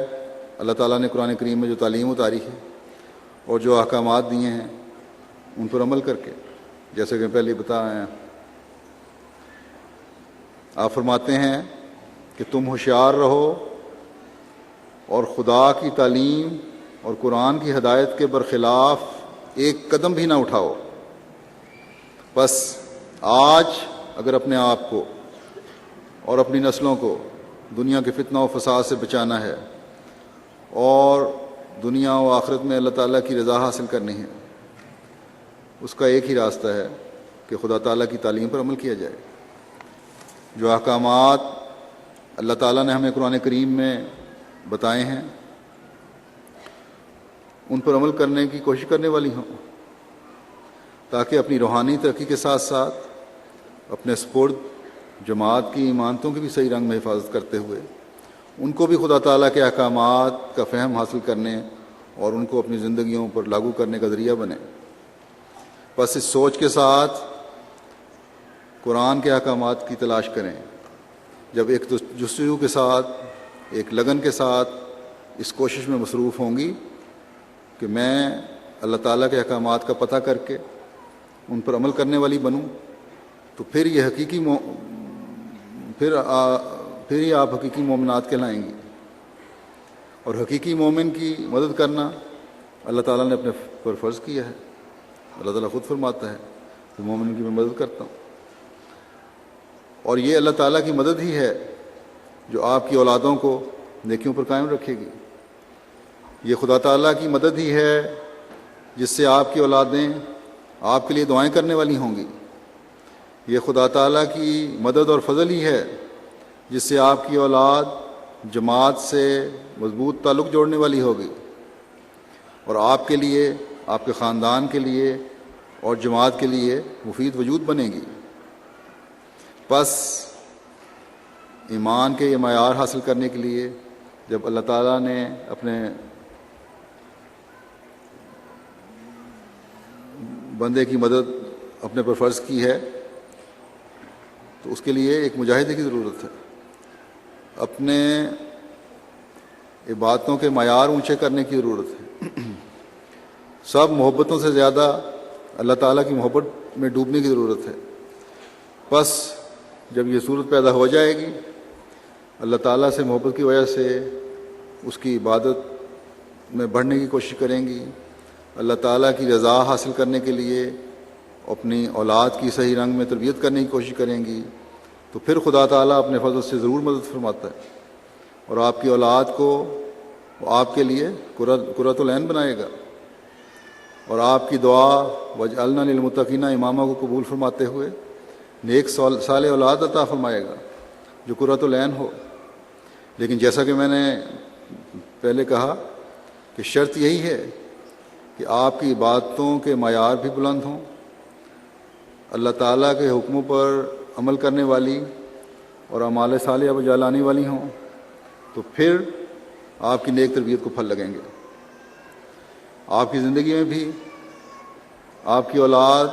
[SPEAKER 1] اللہ تعالیٰ نے قرآن کریم میں جو تعلیم اتاری ہے اور جو احکامات دیے ہیں ان پر عمل کر کے، جیسے کہ پہلے بتایا ہے۔ آپ فرماتے ہیں کہ تم ہوشیار رہو اور خدا کی تعلیم اور قرآن کی ہدایت کے برخلاف ایک قدم بھی نہ اٹھاؤ۔ بس آج اگر اپنے آپ کو اور اپنی نسلوں کو دنیا کے فتنہ و فساد سے بچانا ہے اور دنیا و آخرت میں اللہ تعالیٰ کی رضا حاصل کرنی ہے، اس کا ایک ہی راستہ ہے کہ خدا تعالیٰ کی تعلیم پر عمل کیا جائے۔ جو احکامات اللہ تعالیٰ نے ہمیں قرآن کریم میں بتائے ہیں ان پر عمل کرنے کی کوشش کرنے والی ہوں، تاکہ اپنی روحانی ترقی کے ساتھ ساتھ اپنے سپرد جماعت کی ایمانتوں کی بھی صحیح رنگ میں حفاظت کرتے ہوئے ان کو بھی خدا تعالیٰ کے احکامات کا فہم حاصل کرنے اور ان کو اپنی زندگیوں پر لاگو کرنے کا ذریعہ بنے۔ بس اس سوچ کے ساتھ قرآن کے احکامات کی تلاش کریں، جب ایک جستجو کے ساتھ، ایک لگن کے ساتھ اس کوشش میں مصروف ہوں گی کہ میں اللہ تعالیٰ کے احکامات کا پتہ کر کے ان پر عمل کرنے والی بنوں، تو پھر یہ پھر ہی آپ حقیقی مومنات کہلائیں گی۔ اور حقیقی مومن کی مدد کرنا اللہ تعالیٰ نے اپنے پر فرض کیا ہے۔ اللہ تعالیٰ خود فرماتا ہے کہ مومن کی میں مدد کرتا ہوں، اور یہ اللہ تعالیٰ کی مدد ہی ہے جو آپ کی اولادوں کو نیکیوں پر قائم رکھے گی۔ یہ خدا تعالیٰ کی مدد ہی ہے جس سے آپ کی اولادیں آپ کے لیے دعائیں کرنے والی ہوں گی۔ یہ خدا تعالیٰ کی مدد اور فضل ہی ہے جس سے آپ کی اولاد جماعت سے مضبوط تعلق جوڑنے والی ہوگی اور آپ کے لیے، آپ کے خاندان کے لیے اور جماعت کے لیے مفید وجود بنے گی۔ بس ایمان کے یہ معیار حاصل کرنے کے لیے جب اللہ تعالیٰ نے اپنے بندے کی مدد اپنے پر فرض کی ہے تو اس کے لیے ایک مجاہدے کی ضرورت ہے۔ اپنے عبادتوں کے معیار اونچے کرنے کی ضرورت ہے۔ سب محبتوں سے زیادہ اللہ تعالیٰ کی محبت میں ڈوبنے کی ضرورت ہے۔ بس جب یہ صورت پیدا ہو جائے گی، اللہ تعالیٰ سے محبت کی وجہ سے اس کی عبادت میں بڑھنے کی کوشش کریں گی، اللہ تعالیٰ کی رضا حاصل کرنے کے لیے اپنی اولاد کی صحیح رنگ میں تربیت کرنے کی کوشش کریں گی، تو پھر خدا تعالیٰ اپنے فضل سے ضرور مدد فرماتا ہے اور آپ کی اولاد کو آپ کے لیے قرۃ العین بنائے گا، اور آپ کی دعا وجعلنا للمتقین امامہ کو قبول فرماتے ہوئے نیک صالح اولاد عطا فرمائے گا جو قرۃ العین ہو۔ لیکن جیسا کہ میں نے پہلے کہا کہ شرط یہی ہے کہ آپ کی عبادتوں کے معیار بھی بلند ہوں، اللہ تعالیٰ کے حکموں پر عمل کرنے والی اور اعمال صالحہ بجا لانے والی ہوں، تو پھر آپ کی نیک تربیت کو پھل لگیں گے۔ آپ کی زندگی میں بھی آپ کی اولاد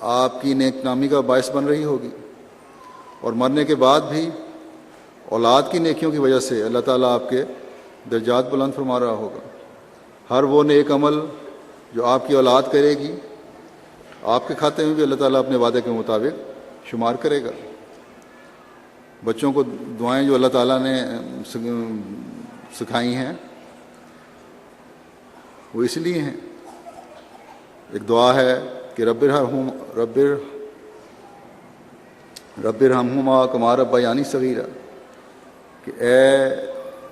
[SPEAKER 1] آپ کی نیک نامی کا باعث بن رہی ہوگی، اور مرنے کے بعد بھی اولاد کی نیکیوں کی وجہ سے اللہ تعالیٰ آپ کے درجات بلند فرما رہا ہوگا۔ ہر وہ نیک عمل جو آپ کی اولاد کرے گی آپ کے کھاتے میں بھی اللہ تعالیٰ اپنے وعدے کے مطابق شمار کرے گا۔ بچوں کو دعائیں جو اللہ تعالیٰ نے سکھائی ہیں وہ اس لیے ہیں۔ ایک دعا ہے کہ رب ارحمہما کما ربیانی صغیرا، کہ اے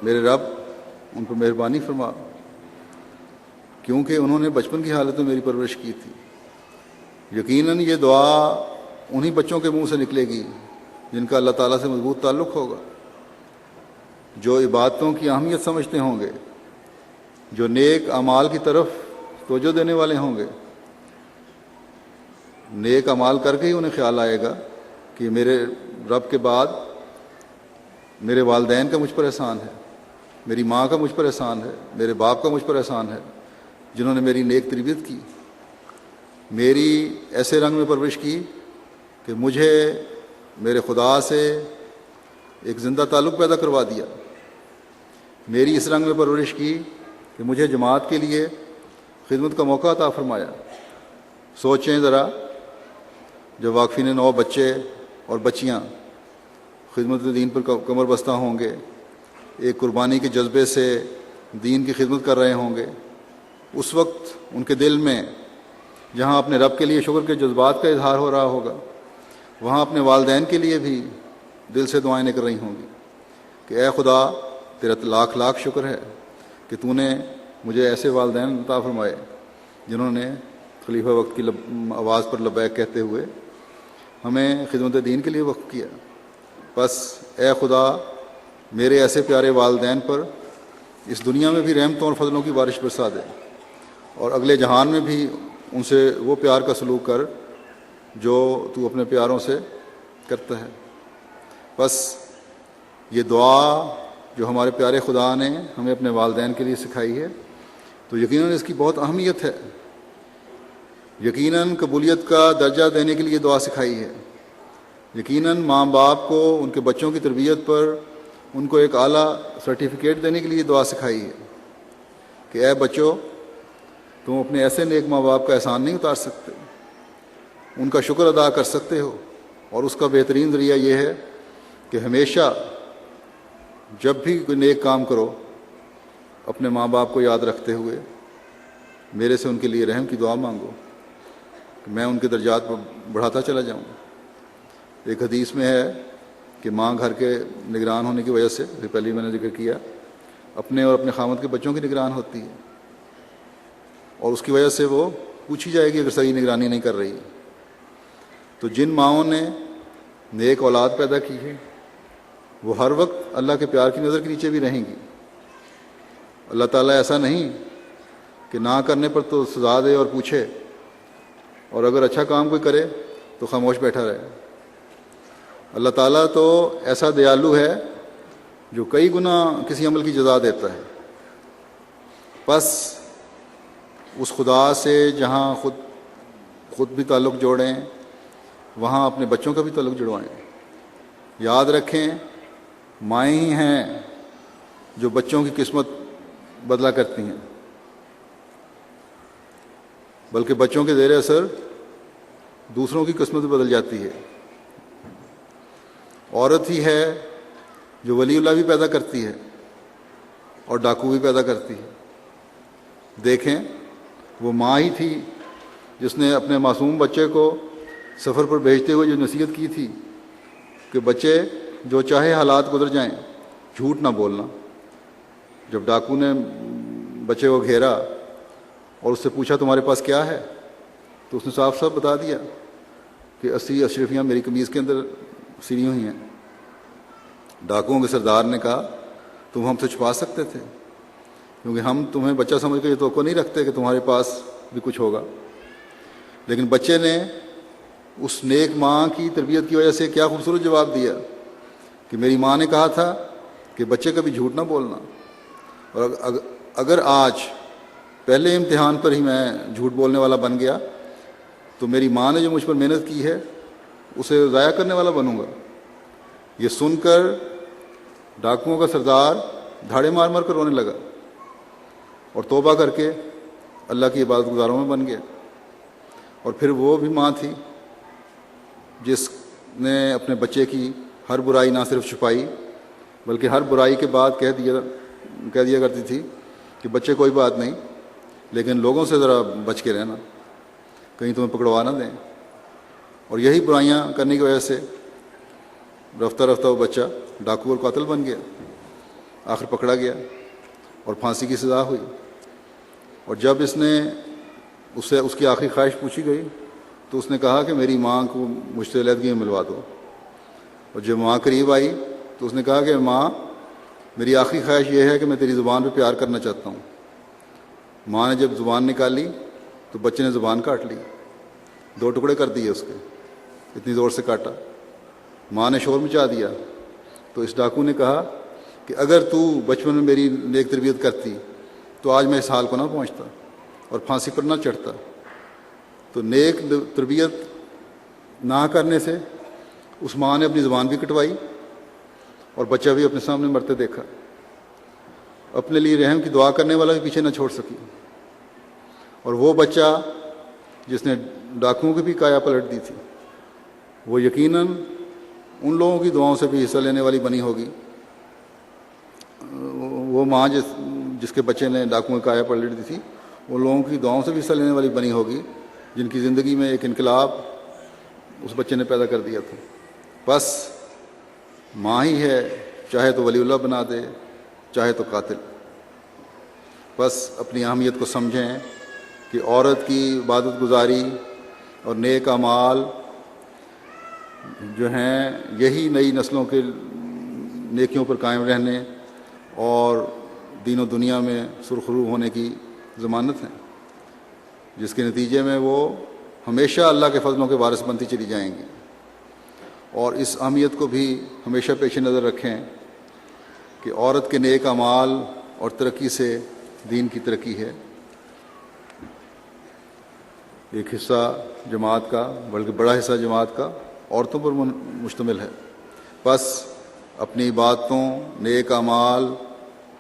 [SPEAKER 1] میرے رب ان پر مہربانی فرما کیونکہ انہوں نے بچپن کی حالت میں میری پرورش کی تھی۔ یقیناً یہ دعا انہی بچوں کے منہ سے نکلے گی جن کا اللہ تعالیٰ سے مضبوط تعلق ہوگا، جو عبادتوں کی اہمیت سمجھتے ہوں گے، جو نیک اعمال کی طرف توجہ دینے والے ہوں گے۔ نیک اعمال کر کے ہی انہیں خیال آئے گا کہ میرے رب کے بعد میرے والدین کا مجھ پر احسان ہے، میری ماں کا مجھ پر احسان ہے، میرے باپ کا مجھ پر احسان ہے، جنہوں نے میری نیک تربیت کی، میری ایسے رنگ میں پرورش کی کہ مجھے میرے خدا سے ایک زندہ تعلق پیدا کروا دیا، میری اس رنگ میں پرورش کی کہ مجھے جماعت کے لیے خدمت کا موقع عطا فرمایا۔ سوچیں ذرا، جب واقفین نو بچے اور بچیاں خدمت دین پر کمر بستہ ہوں گے، ایک قربانی کے جذبے سے دین کی خدمت کر رہے ہوں گے، اس وقت ان کے دل میں جہاں اپنے رب کے لیے شکر کے جذبات کا اظہار ہو رہا ہوگا، وہاں اپنے والدین کے لیے بھی دل سے دعائیں نکل رہی ہوں گی کہ اے خدا تیرا لاکھ لاکھ شکر ہے کہ تو نے مجھے ایسے والدین عطا فرمائے جنہوں نے خلیفہ وقت کی آواز پر لبیک کہتے ہوئے ہمیں خدمت دین کے لیے وقف کیا۔ بس اے خدا میرے ایسے پیارے والدین پر اس دنیا میں بھی رحمتوں اور فضلوں کی بارش برسا دے، اور اگلے جہان میں بھی ان سے وہ پیار کا سلوک کر جو تو اپنے پیاروں سے کرتا ہے۔ بس یہ دعا جو ہمارے پیارے خدا نے ہمیں اپنے والدین کے لیے سکھائی ہے تو یقیناً اس کی بہت اہمیت ہے۔ یقیناً قبولیت کا درجہ دینے کے لیے دعا سکھائی ہے۔ یقیناً ماں باپ کو ان کے بچوں کی تربیت پر ان کو ایک اعلیٰ سرٹیفکیٹ دینے کے لیے دعا سکھائی ہے کہ اے بچوں تم اپنے ایسے نیک ماں باپ کا احسان نہیں اتار سکتے، ان کا شکر ادا کر سکتے ہو، اور اس کا بہترین ذریعہ یہ ہے کہ ہمیشہ جب بھی کوئی نیک کام کرو اپنے ماں باپ کو یاد رکھتے ہوئے میرے سے ان کے لیے رحم کی دعا مانگو کہ میں ان کے درجات پر بڑھاتا چلا جاؤں۔ ایک حدیث میں ہے کہ ماں گھر کے نگران ہونے کی وجہ سے، پہلے میں نے ذکر کیا، اپنے اور اپنے خامد کے بچوں کی نگران ہوتی ہے، اور اس کی وجہ سے وہ پوچھی جائے گی اگر صحیح نگرانی نہیں کر رہی۔ تو جن ماؤں نے نیک اولاد پیدا کی ہے وہ ہر وقت اللہ کے پیار کی نظر کے نیچے بھی رہیں گی۔ اللہ تعالیٰ ایسا نہیں کہ نہ کرنے پر تو سزا دے اور پوچھے، اور اگر اچھا کام کوئی کرے تو خاموش بیٹھا رہے۔ اللہ تعالیٰ تو ایسا دیالو ہے جو کئی گنا کسی عمل کی جزا دیتا ہے۔ بس اس خدا سے جہاں خود بھی تعلق جوڑیں وہاں اپنے بچوں کا بھی تعلق جڑوائیں۔ یاد رکھیں مائیں ہی ہیں جو بچوں کی قسمت بدلا کرتی ہیں، بلکہ بچوں کے زیر اثر دوسروں کی قسمت بدل جاتی ہے۔ عورت ہی ہے جو ولی اللہ بھی پیدا کرتی ہے اور ڈاکو بھی پیدا کرتی ہے۔ دیکھیں وہ ماں ہی تھی جس نے اپنے معصوم بچے کو سفر پر بھیجتے ہوئے جو نصیحت کی تھی کہ بچے جو چاہے حالات گزر جائیں جھوٹ نہ بولنا۔ جب ڈاکو نے بچے کو گھیرا اور اس سے پوچھا تمہارے پاس کیا ہے تو اس نے صاف صاف بتا دیا کہ 80 اشرفیاں میری قمیض کے اندر سلی ہوئی ہیں۔ ڈاکوؤں کے سردار نے کہا تم ہم سے چھپا سکتے تھے کیونکہ ہم تمہیں بچہ سمجھ کر یہ توقع نہیں رکھتے کہ تمہارے پاس بھی کچھ ہوگا۔ لیکن بچے نے اس نیک ماں کی تربیت کی وجہ سے کیا خوبصورت جواب دیا کہ میری ماں نے کہا تھا کہ بچے کبھی جھوٹ نہ بولنا، اور اگر آج پہلے امتحان پر ہی میں جھوٹ بولنے والا بن گیا تو میری ماں نے جو مجھ پر محنت کی ہے اسے ضائع کرنے والا بنوں گا۔ یہ سن کر ڈاکوؤں کا سردار دھاڑے مار مار کر رونے لگا اور توبہ کر کے اللہ کی عبادت گزاروں میں بن گیا۔ اور پھر وہ بھی ماں تھی جس نے اپنے بچے کی ہر برائی نہ صرف چھپائی بلکہ ہر برائی کے بعد کہہ دیا کرتی تھی کہ بچے کوئی بات نہیں، لیکن لوگوں سے ذرا بچ کے رہنا، کہیں تمہیں پکڑوا نہ دیں۔ اور یہی برائیاں کرنے کی وجہ سے رفتہ رفتہ وہ بچہ ڈاکو اور قاتل بن گیا، آخر پکڑا گیا اور پھانسی کی سزا ہوئی۔ اور جب اس سے اس کی آخری خواہش پوچھی گئی تو اس نے کہا کہ میری ماں کو مجھ سے علیحدگی میں ملوا دو۔ اور جب ماں قریب آئی تو اس نے کہا کہ ماں، میری آخری خواہش یہ ہے کہ میں تیری زبان پہ پیار کرنا چاہتا ہوں۔ ماں نے جب زبان نکالی تو بچے نے زبان کاٹ لی، 2 ٹکڑے کر دیے اس کے، اتنی زور سے کاٹا۔ ماں نے شور مچا دیا تو اس ڈاکو نے کہا کہ اگر تو بچپن میں میری نیک تربیت کرتی تو آج میں اس حال کو نہ پہنچتا اور پھانسی پر نہ چڑھتا۔ تو نیک تربیت نہ کرنے سے اس ماں نے اپنی زبان بھی کٹوائی اور بچہ بھی اپنے سامنے مرتے دیکھا۔ اپنے لیے رحم کی دعا کرنے والا بھی پیچھے نہ چھوڑ سکی، اور وہ بچہ جس نے ڈاکوؤں کی بھی کایا پلٹ دی تھی وہ یقیناً ان لوگوں کی دعاؤں سے بھی حصہ لینے والی بنی ہوگی۔ وہ ماں جس کے بچے نے ڈاکوؤں کی کایا پلٹ دی تھی ان لوگوں کی دعاؤں سے بھی حصہ لینے والی بنی ہوگی جن کی زندگی میں ایک انقلاب اس بچے نے پیدا کر دیا تھا۔ بس ماں ہی ہے، چاہے تو ولی اللہ بنا دے چاہے تو قاتل۔ بس اپنی اہمیت کو سمجھیں کہ عورت کی عبادت گزاری اور نیک اعمال جو ہیں یہی نئی نسلوں کے نیکیوں پر قائم رہنے اور دین و دنیا میں سرخرو ہونے کی ضمانت ہیں، جس کے نتیجے میں وہ ہمیشہ اللہ کے فضلوں کے وارث بنتی چلی جائیں گی۔ اور اس اہمیت کو بھی ہمیشہ پیش نظر رکھیں کہ عورت کے نیک اعمال اور ترقی سے دین کی ترقی ہے۔ ایک حصہ جماعت کا، بلکہ بڑا حصہ جماعت کا عورتوں پر مشتمل ہے۔ بس اپنی عبادتوں، نیک اعمال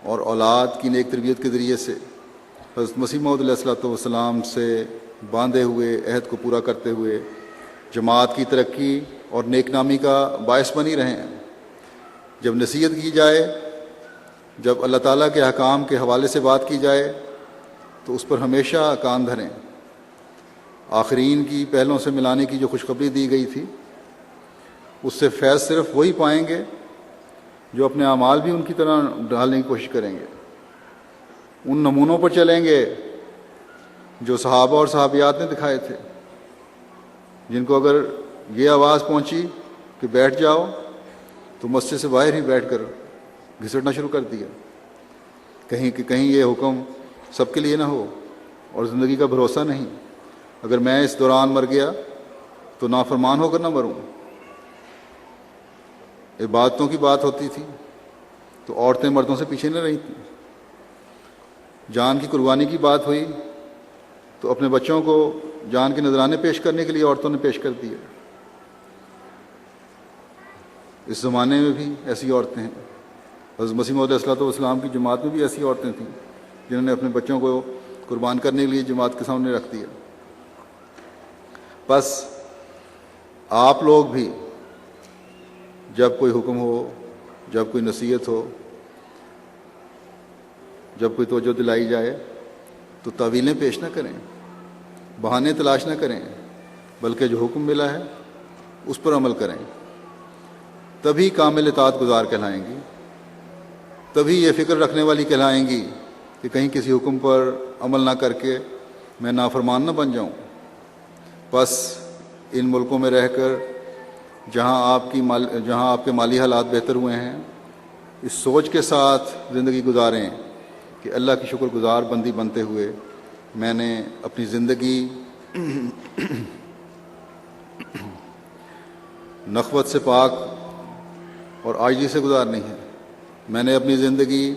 [SPEAKER 1] اور اولاد کی نیک تربیت کے ذریعے سے حضرت مسیح موعود علیہ الصلوۃ والسلام سے باندھے ہوئے عہد کو پورا کرتے ہوئے جماعت کی ترقی اور نیک نامی کا باعث بنی رہیں۔ جب نصیحت کی جائے، جب اللہ تعالیٰ کے احکام کے حوالے سے بات کی جائے تو اس پر ہمیشہ کان دھریں۔ آخرین کی پہلوں سے ملانے کی جو خوشخبری دی گئی تھی اس سے فیض صرف وہی پائیں گے جو اپنے اعمال بھی ان کی طرح ڈھالنے کی کوشش کریں گے، ان نمونوں پر چلیں گے جو صحابہ اور صحابیات نے دکھائے تھے، جن کو اگر یہ آواز پہنچی کہ بیٹھ جاؤ تو مسجد سے باہر ہی بیٹھ کر گھسٹنا شروع کر دیا، کہیں یہ حکم سب کے لیے نہ ہو اور زندگی کا بھروسہ نہیں، اگر میں اس دوران مر گیا تو نافرمان ہو کر نہ مروں۔ عبادتوں کی بات ہوتی تھی تو عورتیں مردوں سے پیچھے نہ رہی تھیں، جان کی قربانی کی بات ہوئی تو اپنے بچوں کو جان کے نذرانے پیش کرنے کے لیے عورتوں نے پیش کر دیا۔ اس زمانے میں بھی ایسی عورتیں ہیں، حضرت مسیح موعود علیہ الصلوۃ والسلام کی جماعت میں بھی ایسی عورتیں تھیں جنہوں نے اپنے بچوں کو قربان کرنے کے لیے جماعت کے سامنے رکھ دیا۔ بس آپ لوگ بھی جب کوئی حکم ہو، جب کوئی نصیحت ہو، جب کوئی توجہ دلائی جائے تو تعویلیں پیش نہ کریں، بہانے تلاش نہ کریں، بلکہ جو حکم ملا ہے اس پر عمل کریں، تبھی کامل اطاعت گزار کہلائیں گی، تبھی یہ فکر رکھنے والی کہلائیں گی کہ کہیں کسی حکم پر عمل نہ کر کے میں نافرمان نہ بن جاؤں۔ بس ان ملکوں میں رہ کر جہاں آپ کے مالی حالات بہتر ہوئے ہیں، اس سوچ کے ساتھ زندگی گزاریں کہ اللہ کی شکر گزار بندی بنتے ہوئے میں نے اپنی زندگی نخوت سے پاک اور عاجزی سے گزارنی ہے، میں نے اپنی زندگی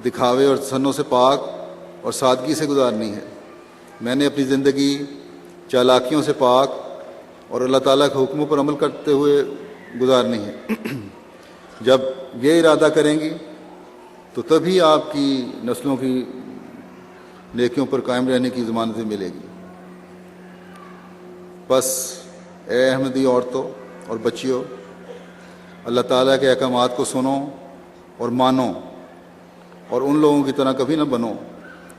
[SPEAKER 1] دکھاوے اور تسنوں سے پاک اور سادگی سے گزارنی ہے، میں نے اپنی زندگی چالاکیوں سے پاک اور اللہ تعالیٰ کے حکموں پر عمل کرتے ہوئے گزارنی ہے۔ جب یہ ارادہ کریں گی تو تبھی آپ کی نسلوں کی نیکیوں پر قائم رہنے کی ضمانت ملے گی۔ بس اے احمدی عورتوں اور بچیوں، اللہ تعالیٰ کے احکامات کو سنو اور مانو، اور ان لوگوں کی طرح کبھی نہ بنو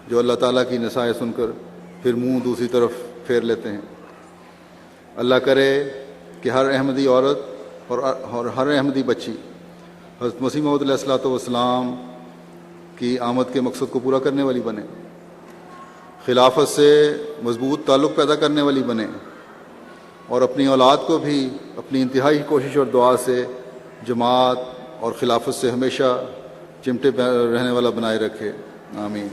[SPEAKER 1] جو اللہ تعالیٰ کی نصائح سن کر پھر منہ دوسری طرف پھیر لیتے ہیں۔ اللہ کرے کہ ہر احمدی عورت اور ہر احمدی بچی حضرت مسیح موعود علیہ الصلوۃ والسلام کی آمد کے مقصد کو پورا کرنے والی بنے، خلافت سے مضبوط تعلق پیدا کرنے والی بنے، اور اپنی اولاد کو بھی اپنی انتہائی کوشش اور دعا سے جماعت اور خلافت سے ہمیشہ چمٹے رہنے والا بنائے رکھے۔ آمین۔